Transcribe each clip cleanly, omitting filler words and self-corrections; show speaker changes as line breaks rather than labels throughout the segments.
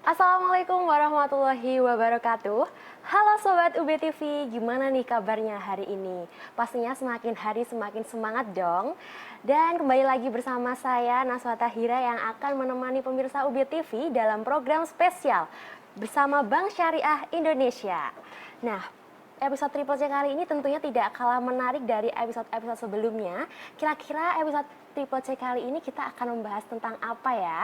Assalamualaikum warahmatullahi wabarakatuh. Halo Sobat UB TV, gimana nih kabarnya hari ini? Pastinya semakin hari semakin semangat dong. Dan kembali lagi bersama saya Naswa Tahira yang akan menemani pemirsa UB TV dalam program spesial bersama Bank Syariah Indonesia. Nah, episode Triple C kali ini tentunya tidak kalah menarik dari episode-episode sebelumnya. Kira-kira episode Triple C kali ini kita akan membahas tentang apa ya?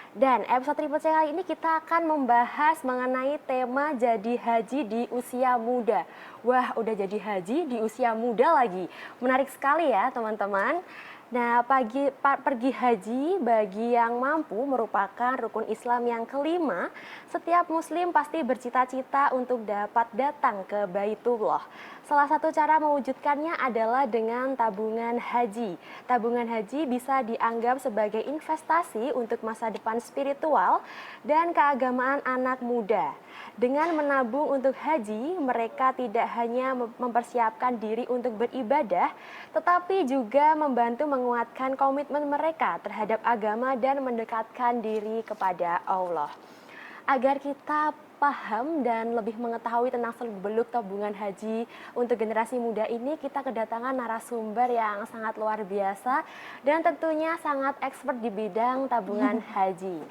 Dan episode Triple C kali ini kita akan membahas mengenai tema jadi haji di usia muda. Wah, udah jadi haji di usia muda lagi. Menarik sekali ya teman-teman. Nah, pergi haji bagi yang mampu merupakan rukun Islam yang kelima. Setiap muslim pasti bercita-cita untuk dapat datang ke Baitullah. Salah satu cara mewujudkannya adalah dengan tabungan haji. Tabungan haji bisa dianggap sebagai investasi untuk masa depan spiritual dan keagamaan anak muda. Dengan menabung untuk haji, mereka tidak hanya mempersiapkan diri untuk beribadah, tetapi juga membantu menguatkan komitmen mereka terhadap agama dan mendekatkan diri kepada Allah. Agar kita paham dan lebih mengetahui tentang seluk-beluk tabungan haji untuk generasi muda ini, kita kedatangan narasumber yang sangat luar biasa dan tentunya sangat expert di bidang tabungan haji,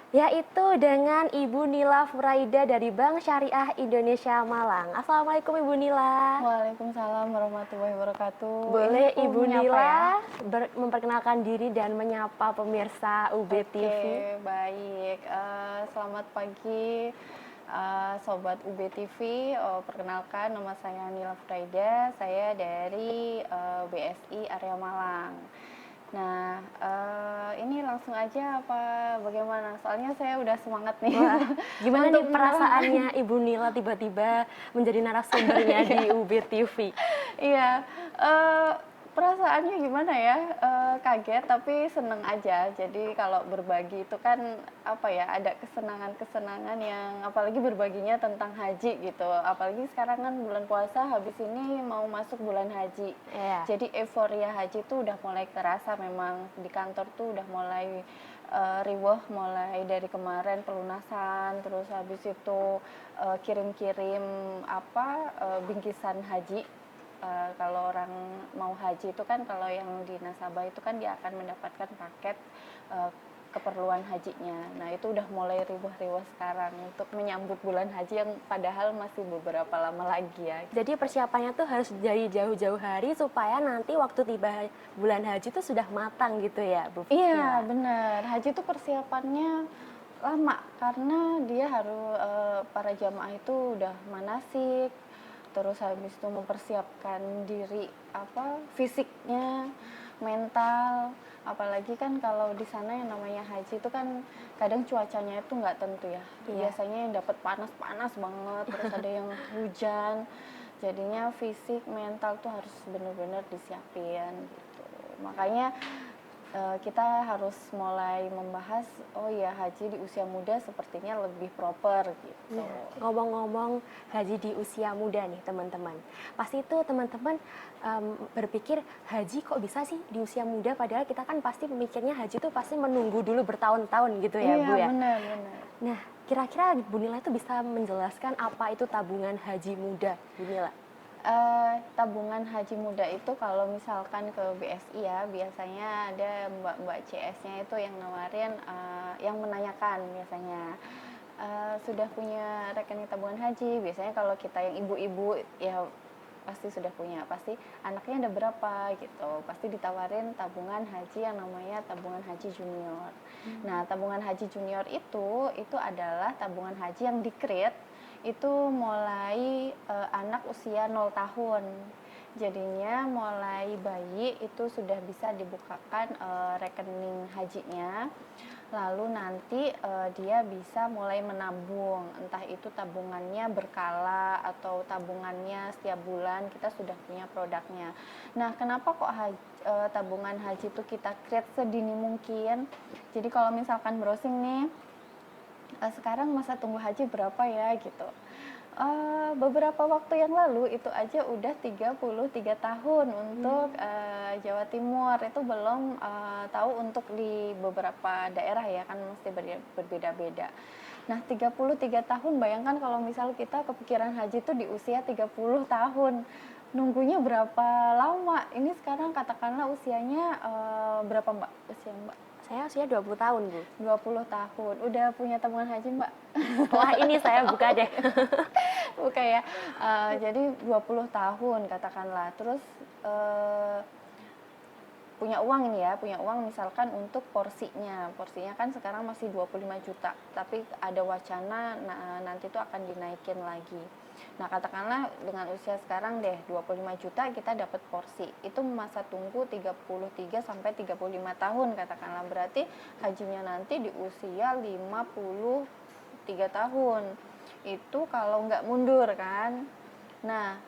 yaitu dengan Ibu Nila Furaida dari Bank Syariah Indonesia Malang. Assalamualaikum Ibu Nila.
Waalaikumsalam warahmatullahi wabarakatuh.
Boleh
Ini aku
Ibu
menyapa
Nila
ya?
memperkenalkan diri dan menyapa pemirsa UB TV.
Oke, baik. Selamat pagi, Sobat UB TV. Perkenalkan, nama saya Nila Furaida. Saya dari BSI area Malang. Nah, ini langsung aja apa bagaimana? Soalnya saya udah semangat nih.
Wah, gimana nih
untuk
perasaannya Ibu Nila tiba-tiba menjadi narasumbernya di UB TV?
Iya, perasaannya gimana ya, kaget tapi seneng aja. Jadi kalau berbagi itu kan, apa ya, ada kesenangan-kesenangan yang apalagi berbaginya tentang haji gitu. Apalagi sekarang kan bulan puasa, habis ini mau masuk bulan haji.
Iya.
Jadi euforia haji tuh udah mulai terasa memang di kantor tuh udah mulai riweuh mulai dari kemarin pelunasan, terus habis itu kirim-kirim bingkisan haji. Kalau orang mau haji itu kan, kalau yang di nasabah itu kan dia akan mendapatkan paket keperluan hajinya. Nah, itu udah mulai riwah-riwah sekarang untuk menyambut bulan haji yang padahal masih beberapa lama lagi ya.
Jadi persiapannya tuh harus dari jauh-jauh hari supaya nanti waktu tiba bulan haji tuh sudah matang gitu ya, Bu?
Iya, benar. Haji itu persiapannya lama karena dia harus para jamaah itu udah manasik, terus habis itu mempersiapkan diri fisiknya, mental, apalagi kan kalau di sana yang namanya haji itu kan kadang cuacanya itu nggak tentu ya.
Iya.
Biasanya yang dapat panas-panas banget, terus ada yang hujan, jadinya fisik mental tuh harus benar-benar disiapin gitu. Makanya kita harus mulai membahas, oh ya, haji di usia muda sepertinya lebih proper gitu.
Iya. Ngomong-ngomong haji di usia muda nih teman-teman, pasti itu teman-teman berpikir haji kok bisa sih di usia muda, padahal kita kan pasti memikirnya haji itu pasti menunggu dulu bertahun-tahun gitu ya, Bu ya.
Iya, benar.
Nah, kira-kira Bu Nila itu bisa menjelaskan apa itu tabungan haji muda, Bu Nila?
Tabungan haji muda itu kalau misalkan ke BSI ya, biasanya ada mbak-mbak CS-nya itu yang nawarin, yang menanyakan biasanya, sudah punya rekening tabungan haji. Biasanya kalau kita yang ibu-ibu ya pasti sudah punya, pasti anaknya ada berapa gitu, pasti ditawarin tabungan haji yang namanya tabungan haji junior. Nah, tabungan haji junior itu adalah tabungan haji yang di-create itu mulai anak usia 0 tahun. Jadinya mulai bayi itu sudah bisa dibukakan rekening hajinya. Lalu nanti dia bisa mulai menabung, entah itu tabungannya berkala atau tabungannya setiap bulan kita sudah punya produknya. Nah, kenapa kok tabungan haji itu kita create sedini mungkin? Jadi kalau misalkan browsing nih, sekarang masa tunggu haji berapa ya gitu. Beberapa waktu yang lalu itu aja udah 33 tahun untuk Jawa Timur, itu belum tahu untuk di beberapa daerah ya kan mesti berbeda-beda. Nah, 33 tahun, bayangkan kalau misal kita kepikiran haji itu di usia 30 tahun. Nunggunya berapa lama? Ini sekarang katakanlah usianya berapa, Mbak? Usia Mbak?
Saya usia 20 tahun, Bu.
20 tahun. Udah punya tabungan haji, Mbak?
Wah, ini saya buka deh.
Bukan ya. Jadi 20 tahun katakanlah. Terus punya uang ini ya, punya uang misalkan untuk porsinya. Porsinya kan sekarang masih 25 juta, tapi ada wacana nanti itu akan dinaikin lagi. Nah, katakanlah dengan usia sekarang deh 25 juta kita dapat porsi. Itu masa tunggu 33 sampai 35 tahun katakanlah. Berarti hajinya nanti di usia 53 tahun. Itu kalau nggak mundur kan. Nah,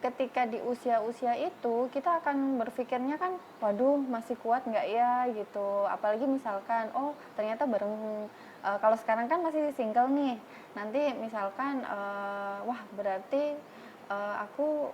ketika di usia-usia itu kita akan berpikirnya kan, waduh masih kuat nggak ya gitu. Apalagi misalkan, oh ternyata bareng kalau sekarang kan masih single nih. Nanti misalkan, wah berarti aku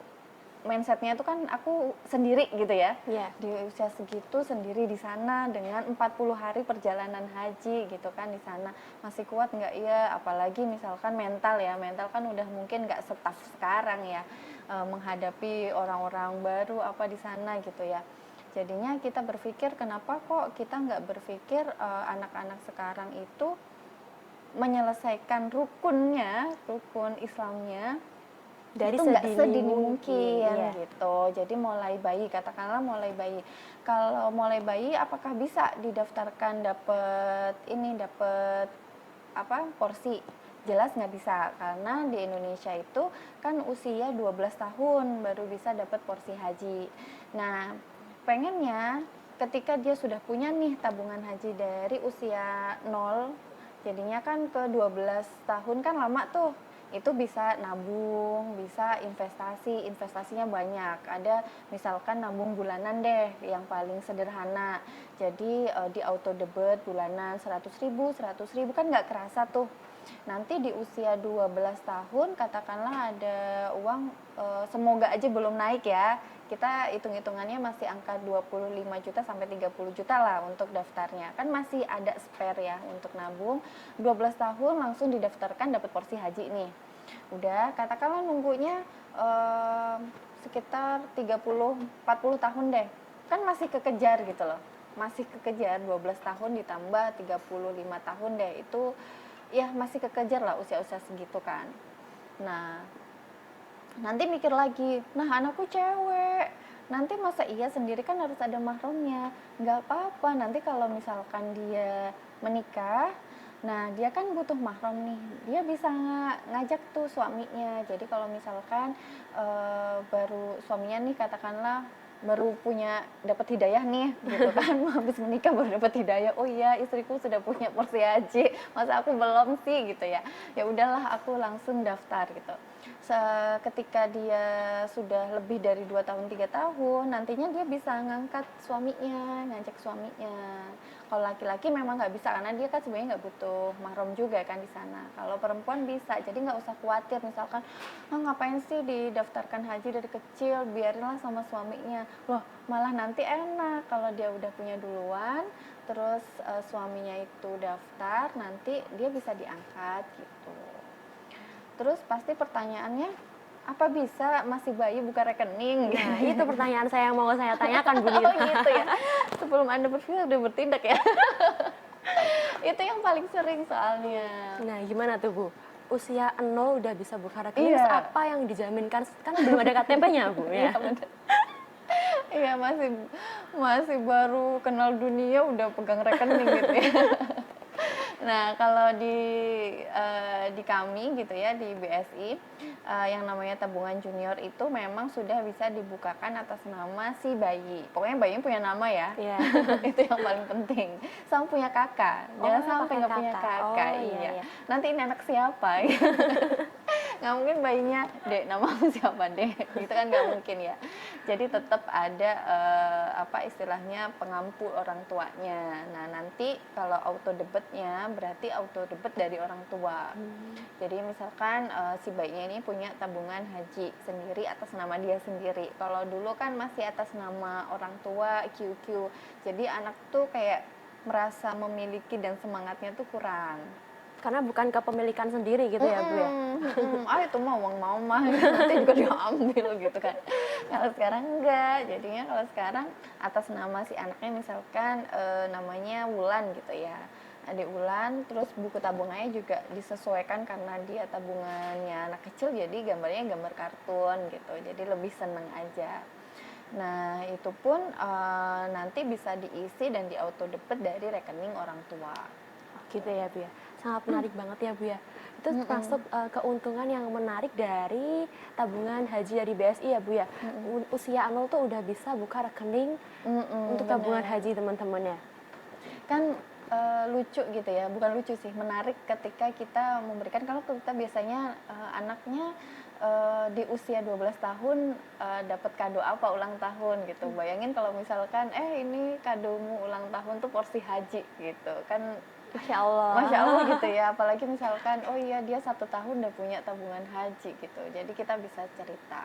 mindsetnya itu kan aku sendiri gitu ya.
Iya.
Di usia segitu sendiri di sana dengan 40 hari perjalanan haji gitu kan di sana. Masih kuat nggak ya? Apalagi misalkan mental ya. Mental kan udah mungkin nggak setaf sekarang ya. Menghadapi orang-orang baru apa di sana gitu ya. Jadinya kita berpikir kenapa kok kita nggak berpikir anak-anak sekarang itu menyelesaikan rukunnya, rukun Islamnya
Dari
itu nggak sedini
mungkin.
mungkin
Iya.
gitu. Jadi mulai bayi, katakanlah mulai bayi. Kalau mulai bayi apakah bisa didaftarkan dapat apa porsi? Jelas nggak bisa, karena di Indonesia itu kan usia 12 tahun baru bisa dapat porsi haji. Nah, pengennya ketika dia sudah punya nih tabungan haji dari usia 0, jadinya kan ke 12 tahun kan lama tuh. Itu bisa nabung, bisa investasi, investasinya banyak. Ada misalkan nabung bulanan deh, yang paling sederhana. Jadi di auto debit bulanan 100.000, 100.000 kan nggak kerasa tuh. Nanti di usia 12 tahun katakanlah ada uang, semoga aja belum naik ya, kita hitung-hitungannya masih angka 25 juta sampai 30 juta lah untuk daftarnya, kan masih ada spare ya untuk nabung. 12 tahun langsung didaftarkan dapat porsi haji nih, udah katakanlah nunggunya sekitar 30-40 tahun deh, kan masih kekejar gitu loh, masih kekejar. 12 tahun ditambah 35 tahun deh, itu ya masih kekejar lah usia-usia segitu kan. Nah, nanti mikir lagi, nah anakku cewek, nanti masa iya sendiri kan harus ada mahramnya. Nggak apa-apa, nanti kalau misalkan dia menikah, nah dia kan butuh mahram nih, dia bisa ngajak tuh suaminya. Jadi kalau misalkan baru suaminya nih katakanlah baru punya dapat hidayah nih gitu kan, habis menikah baru dapat hidayah, oh iya istriku sudah punya porsi haji, masa aku belum sih gitu ya. Ya udahlah aku langsung daftar gitu. Ketika dia sudah lebih dari 2 tahun 3 tahun, nantinya dia bisa ngangkat suaminya, ngajak suaminya. Kalau laki-laki memang nggak bisa, karena dia kan sebenarnya nggak butuh mahram juga kan di sana. Kalau perempuan bisa, jadi nggak usah khawatir misalkan, ngapain sih didaftarkan haji dari kecil, biarinlah sama suaminya. Loh, malah nanti enak kalau dia udah punya duluan, terus suaminya itu daftar, nanti dia bisa diangkat gitu. Terus pasti pertanyaannya, apa bisa masih bayi buka rekening?
Nah, itu pertanyaan saya yang mau saya tanyakan, Bu Nita.
Oh gitu ya. Sebelum Anda berpikir udah bertindak ya. Itu yang paling sering soalnya.
Nah, gimana tuh, Bu? Usia 0 udah bisa buka rekening,
Iya.
terus apa yang dijaminkan? Kan belum ada KTP-nya, Bu, ya?
Iya benar. Iya, masih baru kenal dunia udah pegang rekening gitu ya. Nah, kalau di kami gitu ya, di BSI, yang namanya tabungan junior itu memang sudah bisa dibukakan atas nama si bayi. Pokoknya bayinya punya nama ya.
Iya.
Itu yang paling penting. Sama punya kakak. Jangan sampai
pakai
nggak punya
kakak.
kakak.
Oh, iya, iya.
Nanti ini anak siapa? Nggak mungkin bayinya, Dek, namamu siapa, Dek? Gitu kan nggak mungkin ya. Jadi tetap ada apa istilahnya pengampu orang tuanya. Nah, nanti kalau auto debitnya berarti auto debit dari orang tua. Jadi misalkan si bayinya ini punya tabungan haji sendiri atas nama dia sendiri. Kalau dulu kan masih atas nama orang tua, QQ. Jadi anak tuh kayak merasa memiliki dan semangatnya tuh kurang.
Karena bukan kepemilikan sendiri gitu ya Bu ya?
Itu mah uang mama nanti juga diambil gitu kan. Kalau sekarang enggak, jadinya kalau sekarang atas nama si anaknya misalkan namanya Wulan gitu ya, adik Wulan, terus buku tabungannya juga disesuaikan karena dia tabungannya anak kecil, jadi gambarnya gambar kartun gitu, jadi lebih seneng aja. Nah itu pun nanti bisa diisi dan di auto debit dari rekening orang tua.
Gitu ya Bu ya, sangat menarik banget ya Bu ya. Itu termasuk keuntungan yang menarik dari tabungan haji dari BSI ya Bu ya. Usia 0 tuh udah bisa buka rekening untuk tabungan
Bener.
haji teman-teman ya.
Kan lucu gitu ya, bukan lucu sih, menarik ketika kita memberikan, kalau kita biasanya anaknya di usia 12 tahun dapat kado apa ulang tahun gitu. Bayangin kalau misalkan ini kadomu ulang tahun tuh porsi haji gitu kan.
Masya Allah.
Masya Allah gitu ya, apalagi misalkan oh iya dia 1 tahun udah punya tabungan haji gitu, jadi kita bisa cerita.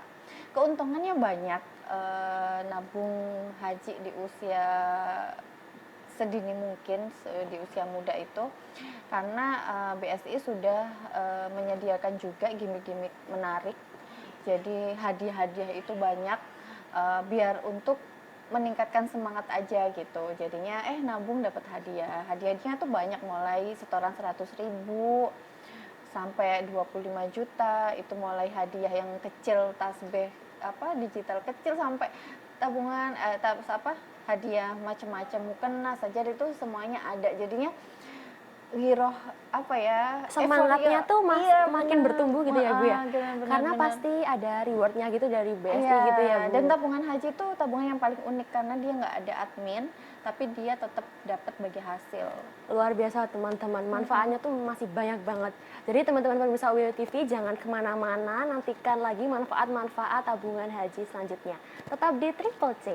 Keuntungannya banyak nabung haji di usia sedini mungkin, di usia muda itu, karena BSI sudah menyediakan juga gimmick-gimmick menarik, jadi hadiah-hadiah itu banyak, biar untuk meningkatkan semangat aja gitu. Jadinya nabung dapat hadiah. Hadiahnya tuh banyak, mulai setoran 100.000 sampai 25 juta. Itu mulai hadiah yang kecil, tasbih digital kecil, sampai tabungan hadiah macam-macam, mukena saja itu semuanya ada. Jadinya giroh
Semangatnya
euforia.
tuh
Iya,
makin
bener.
bertumbuh gitu ya Bu ya.
Bener,
Karena
bener.
pasti ada rewardnya gitu dari BSI
Iya,
gitu ya Bu.
dan tabungan haji itu tabungan yang paling unik karena dia nggak ada admin, tapi dia tetap dapat bagi hasil.
Luar biasa teman-teman, manfaatnya tuh masih banyak banget. Jadi teman-teman pemirsa UIO TV jangan kemana-mana, nantikan lagi manfaat-manfaat tabungan haji selanjutnya. Tetap di Triple C.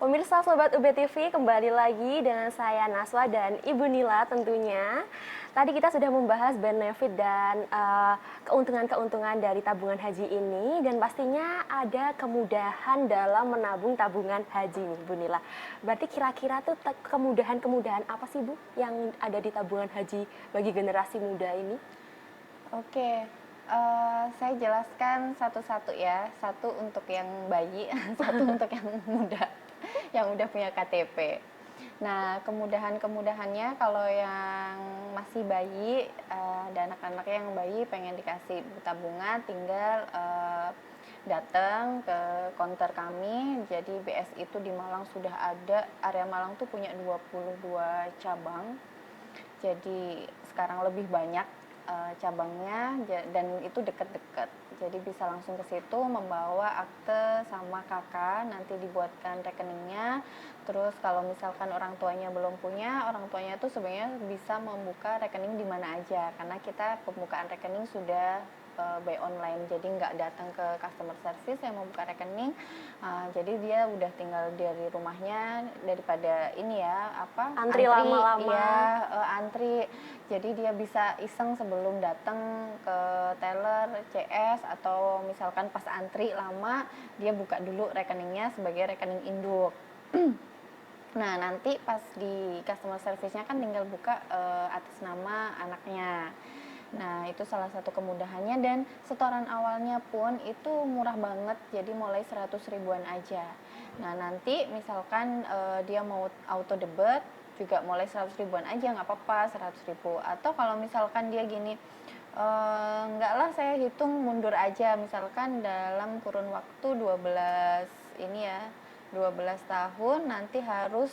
Pemirsa Sobat UB TV, kembali lagi dengan saya Naswa dan Ibu Nila tentunya. Tadi kita sudah membahas benefit dan keuntungan-keuntungan dari tabungan haji ini, dan pastinya ada kemudahan dalam menabung tabungan haji nih Bu Nila. Berarti kira-kira tuh kemudahan-kemudahan apa sih Bu yang ada di tabungan haji bagi generasi muda ini?
Oke, saya jelaskan satu-satu ya. Satu untuk yang bayi, satu untuk yang muda, yang udah punya KTP. Nah, kemudahan-kemudahannya kalau yang masih bayi, ada anak-anak yang bayi pengen dikasih tabungan, tinggal datang ke konter kami. Jadi BSI itu di Malang sudah ada, area Malang tuh punya 22 cabang. Jadi sekarang lebih banyak cabangnya, dan itu dekat-dekat. Jadi bisa langsung ke situ membawa akte sama kakak, nanti dibuatkan rekeningnya. Terus kalau misalkan orang tuanya belum punya, orang tuanya tuh sebenarnya bisa membuka rekening di mana aja, karena kita pembukaan rekening sudah by online, jadi nggak datang ke customer service yang membuka rekening. Jadi dia udah tinggal dari rumahnya, daripada ini ya
Antri lama-lama.
ya, antri. Jadi dia bisa iseng sebelum datang ke teller CS, atau misalkan pas antri lama dia buka dulu rekeningnya sebagai rekening induk. Nah, nanti pas di customer service-nya kan tinggal buka atas nama anaknya. Nah, itu salah satu kemudahannya, dan setoran awalnya pun itu murah banget, jadi mulai 100 ribuan aja. Nah, nanti misalkan dia mau auto debit juga mulai 100 ribuan aja, nggak apa-apa 100 ribu. Atau kalau misalkan dia gini, enggak lah saya hitung mundur aja, misalkan dalam kurun waktu 12 ini ya, 12 tahun nanti harus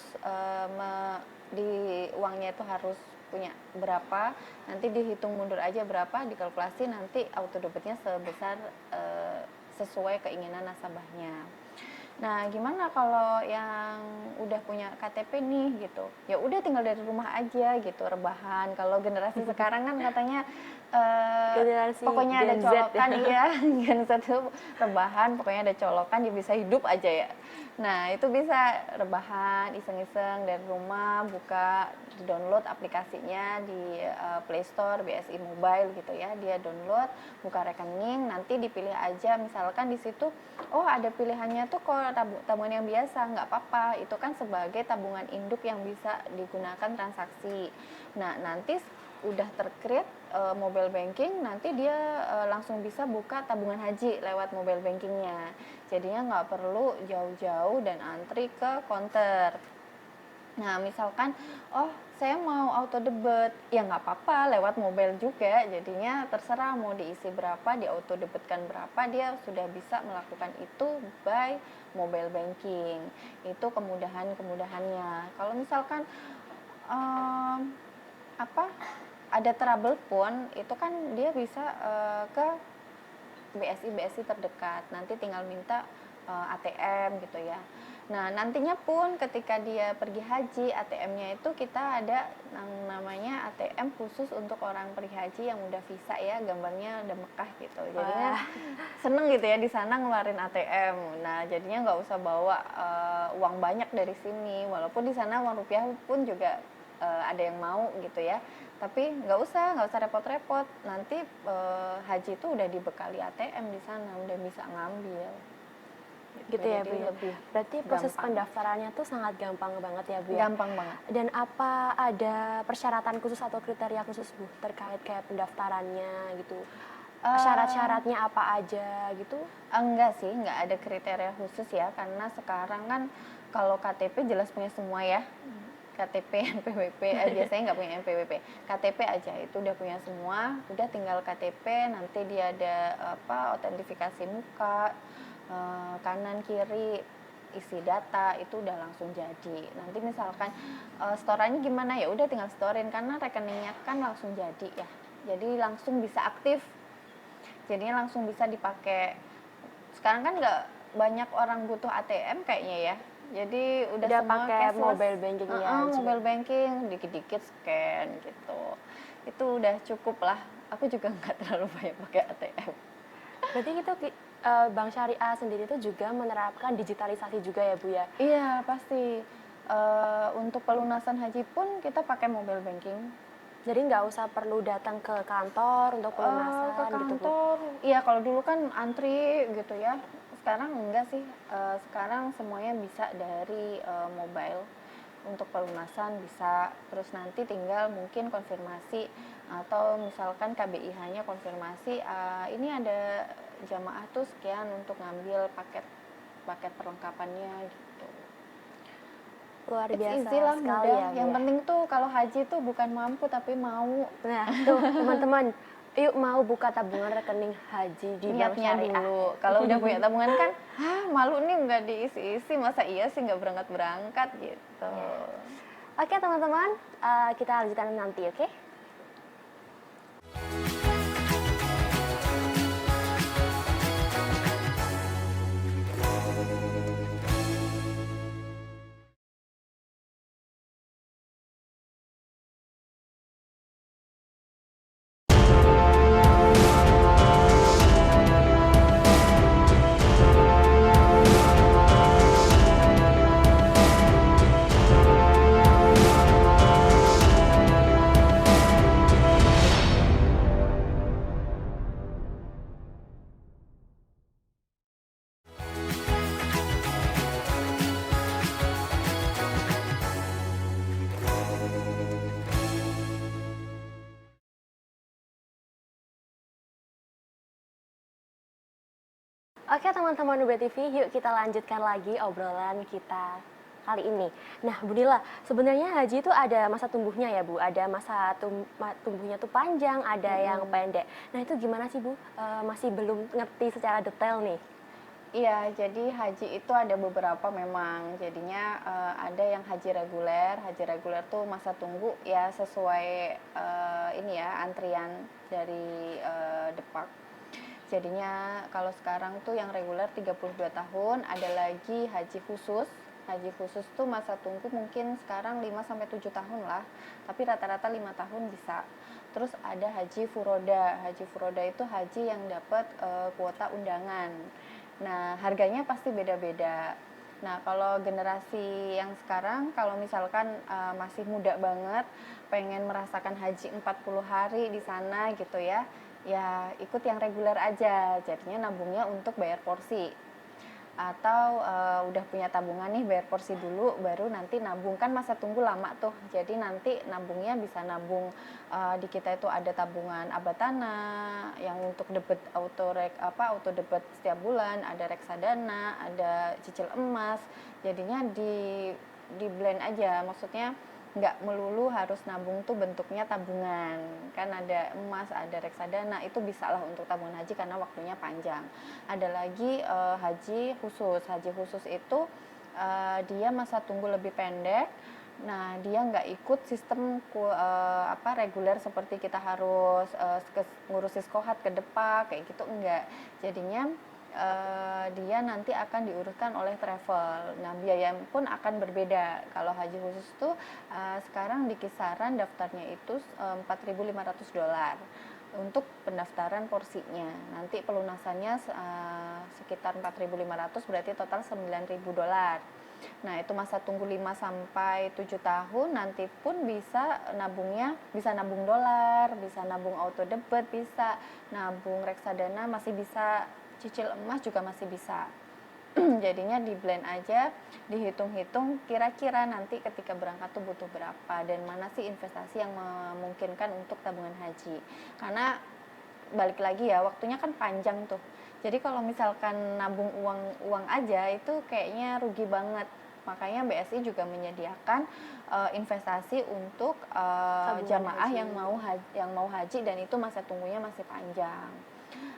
di uangnya itu harus punya berapa, nanti dihitung mundur aja berapa, dikalkulasi nanti auto debitnya sebesar sesuai keinginan nasabahnya. Nah, gimana kalau yang udah punya KTP nih gitu? Ya udah tinggal dari rumah aja gitu, rebahan. Kalau generasi sekarang kan katanya
Generasi
pokoknya ada
Gen Z
colokan
ya.
ya, Gen Z itu rebahan, pokoknya ada colokan ya bisa hidup aja ya. Nah, itu bisa rebahan, iseng-iseng dari rumah, buka, download aplikasinya di Play Store, BSI Mobile gitu ya. Dia download, buka rekening, nanti dipilih aja misalkan di situ, oh ada pilihannya tuh kalau tabungan yang biasa, nggak apa-apa. Itu kan sebagai tabungan induk yang bisa digunakan transaksi. Nah, nanti udah tercreate mobile banking, nanti dia langsung bisa buka tabungan haji lewat mobile bankingnya. Jadinya nggak perlu jauh-jauh dan antri ke counter. Nah, misalkan, oh saya mau auto debit, ya nggak apa-apa lewat mobile juga. Jadinya terserah mau diisi berapa, di auto debitkan berapa, dia sudah bisa melakukan itu by mobile banking. Itu kemudahan-kemudahannya. Kalau misalkan apa ada trouble pun, itu kan dia bisa ke BSI terdekat, nanti tinggal minta ATM gitu ya. Nah, nantinya pun ketika dia pergi haji, ATM-nya itu kita ada yang namanya ATM khusus untuk orang pergi haji yang udah visa ya, gambarnya udah Mekah gitu. Jadinya seneng gitu ya di sana ngeluarin ATM. Nah, jadinya nggak usah bawa uang banyak dari sini, walaupun di sana uang rupiah pun juga ada yang mau gitu ya. Tapi nggak usah repot-repot. Nanti haji itu udah dibekali ATM di sana, udah bisa ngambil.
Gitu ya
Jadi
Bu ya.
lebih
Berarti proses
gampang.
pendaftarannya tuh sangat gampang banget ya Bu ya.
Gampang banget.
Dan apa ada persyaratan khusus atau kriteria khusus Bu terkait kayak pendaftarannya gitu? Syarat-syaratnya apa aja gitu?
Enggak sih, enggak ada kriteria khusus ya, karena sekarang kan kalau KTP jelas punya semua ya. KTP, NPWP, biasanya nggak punya NPWP. KTP aja itu udah punya semua, udah tinggal KTP, nanti dia ada autentifikasi muka, kanan kiri isi data itu udah langsung jadi. Nanti misalkan storannya gimana, ya udah tinggal storein karena rekeningnya kan langsung jadi ya. Jadi langsung bisa aktif. Jadinya langsung bisa dipakai. Sekarang kan nggak banyak orang butuh ATM kayaknya ya. Jadi udah semua
pakai
cashless.
mobile banking ya.
Mobile banking, dikit-dikit scan gitu. Itu udah cukup lah. Aku juga nggak terlalu banyak pakai ATM.
Berarti itu Bank Syariah sendiri itu juga menerapkan digitalisasi juga ya Bu ya?
Iya pasti. Untuk pelunasan haji pun kita pakai mobile banking.
Jadi nggak usah perlu datang ke kantor untuk pelunasan
Ke
gitu Bu?
kantor, iya kalau dulu kan antri gitu ya. Sekarang enggak sih. Sekarang semuanya bisa dari mobile. Untuk pelunasan bisa, terus nanti tinggal mungkin konfirmasi atau misalkan KBIH-nya konfirmasi, ini ada jamaah tuh sekian untuk ngambil paket perlengkapannya gitu.
Luar
It's
biasa
easy lah,
sekali
mudah.
ya Bu
Yang
ya?
penting tuh kalau haji tuh bukan mampu tapi mau.
Nah tuh teman-teman, yuk mau buka tabungan rekening haji di Bank
Niatnya
Syariah.
dulu. Kalau udah punya tabungan kan, malu nih nggak diisi-isi, masa iya sih nggak berangkat-berangkat gitu.
Oke teman-teman, kita lanjutkan nanti oke? Oke teman-teman UB TV, yuk kita lanjutkan lagi obrolan kita kali ini. Nah Bu Nila, sebenarnya haji itu ada masa tumbuhnya ya Bu? Ada masa tumbuhnya tuh panjang, ada yang pendek. Nah itu gimana sih Bu? Masih belum ngerti secara detail nih.
Iya, jadi haji itu ada beberapa memang. Jadinya ada yang haji reguler. Haji reguler tuh masa tunggu ya sesuai ini ya antrian dari Depak. Jadinya kalau sekarang tuh yang reguler 32 tahun, ada lagi haji khusus. Haji khusus tuh masa tunggu mungkin sekarang 5 sampai 7 tahun lah. Tapi rata-rata 5 tahun bisa. Terus ada haji furoda. Haji furoda itu haji yang dapat kuota undangan. Nah, harganya pasti beda-beda. Nah, kalau generasi yang sekarang, kalau misalkan masih muda banget, pengen merasakan haji 40 hari di sana gitu ya, ya ikut yang reguler aja. Jadinya nabungnya untuk bayar porsi. Atau udah punya tabungan nih, bayar porsi dulu, baru nanti nabung. Kan masa tunggu lama tuh, jadi nanti nabungnya bisa nabung. Di kita itu ada tabungan Abatana yang untuk debit auto debit setiap bulan, ada reksadana, ada cicil emas. Jadinya di blend aja, maksudnya nggak melulu harus nabung tuh bentuknya tabungan. Kan ada emas, ada reksadana, itu bisa lah untuk tabungan haji karena waktunya panjang. Ada lagi haji khusus. Haji khusus itu dia masa tunggu lebih pendek. Nah, dia nggak ikut sistem reguler seperti kita harus ngurus iskohat ke Depak kayak gitu, enggak. Jadinya dia nanti akan diuruskan oleh travel. Nah, biaya pun akan berbeda. Kalau haji khusus tuh sekarang di kisaran daftarnya itu $4.500 untuk pendaftaran porsinya. Nanti pelunasannya sekitar 4.500, berarti total $9.000. Nah, itu masa tunggu 5 sampai 7 tahun, nanti pun bisa nabungnya, bisa nabung dolar, bisa nabung auto debit, bisa nabung reksadana, masih bisa cicil emas juga masih bisa. Jadinya di blend aja, dihitung-hitung kira-kira nanti ketika berangkat tuh butuh berapa dan mana sih investasi yang memungkinkan untuk tabungan haji. Karena balik lagi ya, waktunya kan panjang tuh. Jadi kalau misalkan nabung uang aja itu kayaknya rugi banget. Makanya BSI juga menyediakan investasi untuk jamaah
haji.
yang mau haji dan itu masa tunggunya masih panjang.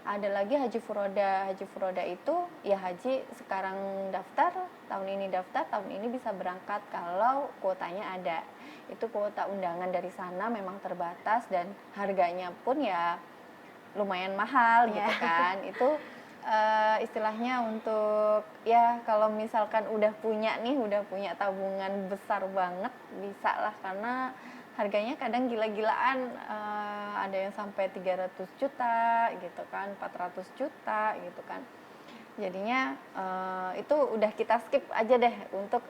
Ada lagi haji furoda. Haji furoda itu ya haji sekarang daftar, tahun ini daftar, tahun ini bisa berangkat kalau kuotanya ada. Itu kuota undangan dari sana memang terbatas dan harganya pun ya lumayan mahal gitu kan. Itu istilahnya untuk ya kalau misalkan udah punya tabungan besar banget bisa lah, karena harganya kadang gila-gilaan, ada yang sampai 300 juta gitu kan, 400 juta gitu kan. Jadinya itu udah kita skip aja deh untuk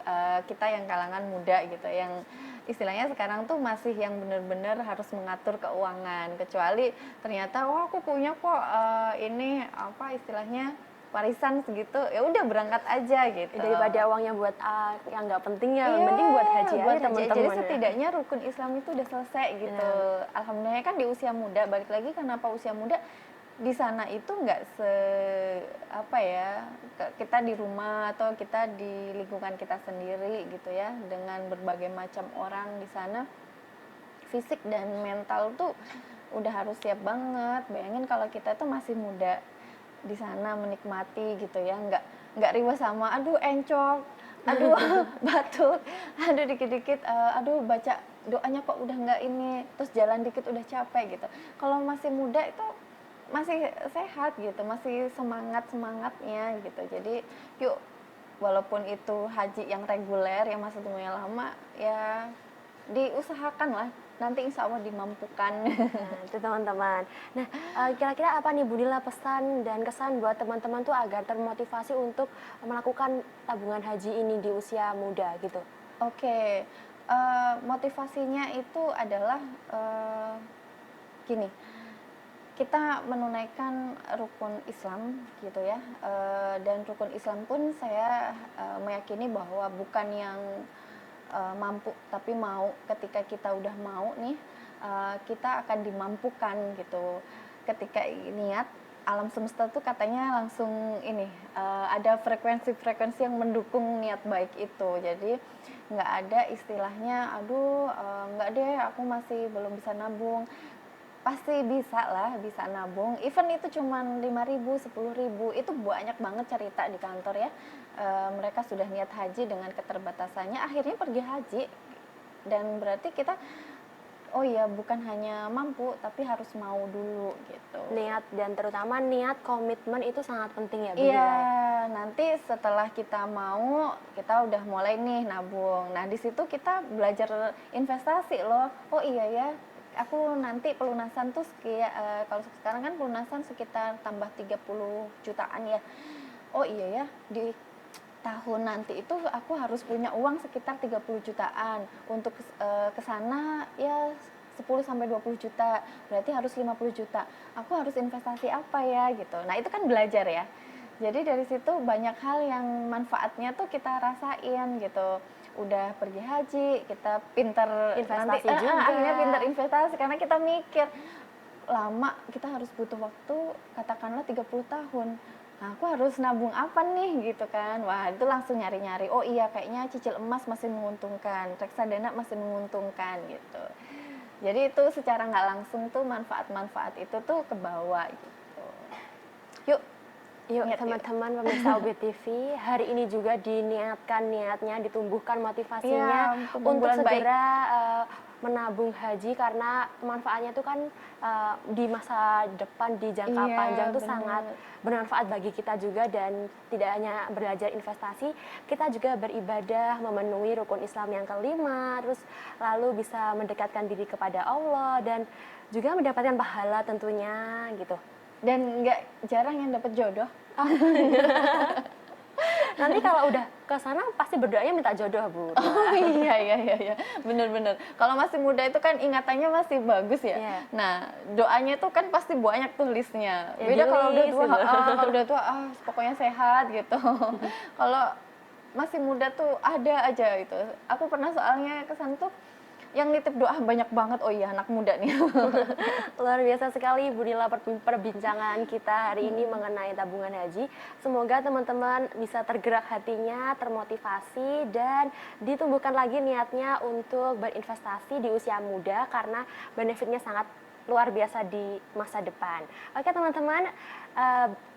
kita yang kalangan muda gitu, yang istilahnya sekarang tuh masih yang bener-bener harus mengatur keuangan. Kecuali ternyata wah aku punya kok ini apa istilahnya warisan segitu, ya udah berangkat aja gitu.
Daripada uangnya buat yang nggak penting ya,
Iya,
mending buat haji aja
buat
teman-teman.
jadi
ya.
setidaknya rukun Islam itu udah selesai gitu. Alhamdulillah kan di usia muda, balik lagi kenapa usia muda, di sana itu nggak kita di rumah atau kita di lingkungan kita sendiri gitu ya, dengan berbagai macam orang di sana, fisik dan mental tuh udah harus siap banget. Bayangin kalau kita tuh masih muda di sana menikmati gitu ya, nggak riweh sama aduh encok, aduh batuk, aduh dikit-dikit aduh baca doanya kok udah nggak ini, terus jalan dikit udah capek gitu. Kalau masih muda itu masih sehat gitu, masih semangatnya gitu. Jadi yuk, walaupun itu haji yang reguler yang masa tunggunya lama, ya diusahakan lah, nanti insya Allah dimampukan.
Nah, itu teman-teman. Nah, kira-kira apa nih Bu Nila pesan dan kesan buat teman-teman tuh agar termotivasi untuk melakukan tabungan haji ini di usia muda gitu?
Oke, motivasinya itu adalah gini, kita menunaikan rukun Islam gitu ya, dan rukun Islam pun saya meyakini bahwa bukan yang mampu tapi mau. Ketika kita udah mau nih, kita akan dimampukan gitu. Ketika niat, alam semesta tuh katanya langsung ini ada frekuensi-frekuensi yang mendukung niat baik itu. Jadi nggak ada istilahnya aduh nggak deh aku masih belum bisa nabung. Pasti bisa lah, bisa nabung. Even itu cuman 5.000, 10.000, itu banyak banget cerita di kantor ya. Mereka sudah niat haji dengan keterbatasannya, akhirnya pergi haji. Dan berarti kita, oh iya, bukan hanya mampu, tapi harus mau dulu gitu.
Niat dan terutama niat komitmen itu sangat penting ya Bu
Iya,
Nila ya?
nanti setelah kita mau, kita udah mulai nih nabung. Nah, di situ kita belajar investasi loh. Oh iya ya, aku nanti pelunasan tuh kalau sekarang kan pelunasan sekitar tambah 30 jutaan ya. Oh iya ya, di tahun nanti itu aku harus punya uang sekitar 30 jutaan. Untuk ke sana ya 10 sampai 20 juta. Berarti harus 50 juta. Aku harus investasi apa ya gitu. Nah, itu kan belajar ya. Jadi dari situ banyak hal yang manfaatnya tuh kita rasain gitu. Udah pergi haji, kita pinter
Investasi
nanti,
juga.
akhirnya pinter investasi karena kita mikir lama, kita harus butuh waktu katakanlah 30 tahun. Nah, aku harus nabung apa nih gitu kan. Wah, itu langsung nyari-nyari. Oh iya, kayaknya cicil emas masih menguntungkan, reksadana masih menguntungkan gitu. Jadi itu secara nggak langsung tuh manfaat-manfaat itu tuh ke bawah gitu. Yuk,
Yuk
niat yuk.
teman-teman pemirsa UB TV, hari ini juga diniatkan niatnya, ditumbuhkan motivasinya
Iya,
untuk
bulan baik.
segera menabung haji karena manfaatnya itu kan di masa depan, di jangka
Iya,
panjang itu
bener.
sangat bermanfaat bagi kita juga, dan tidak hanya belajar investasi, kita juga beribadah, memenuhi rukun Islam yang kelima, terus lalu bisa mendekatkan diri kepada Allah dan juga mendapatkan pahala tentunya gitu.
Dan nggak jarang yang dapat jodoh.
Nanti kalau udah ke sana pasti berdoanya minta jodoh, Bu.
Oh iya, bener-bener. Kalau masih muda itu kan ingatannya masih bagus ya.
Iya.
Nah, doanya itu kan pasti banyak tuh listnya.
Ya,
Beda kalau udah
di-list
tua,
gitu.
kalau udah tua, pokoknya sehat gitu. Kalau masih muda tuh ada aja gitu. Aku pernah soalnya kesan tuh yang nitip doa banyak banget. Oh iya, anak muda nih.
Luar biasa sekali Bu Nila perbincangan kita hari ini mengenai tabungan haji. Semoga teman-teman bisa tergerak hatinya, termotivasi, dan ditumbuhkan lagi niatnya untuk berinvestasi di usia muda karena benefitnya sangat luar biasa di masa depan. Oke teman-teman,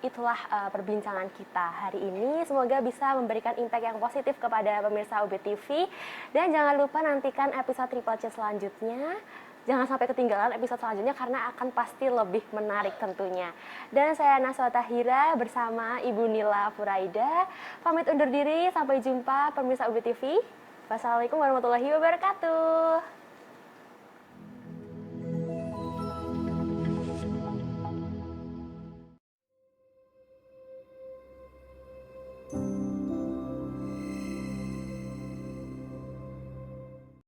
itulah perbincangan kita hari ini. Semoga bisa memberikan impact yang positif kepada pemirsa UB TV. Dan jangan lupa nantikan episode Triple C selanjutnya. Jangan sampai ketinggalan episode selanjutnya karena akan pasti lebih menarik tentunya. Dan saya Naswa Tahira bersama Ibu Nila Furaida. Pamit undur diri, sampai jumpa pemirsa UB TV. Wassalamualaikum warahmatullahi wabarakatuh.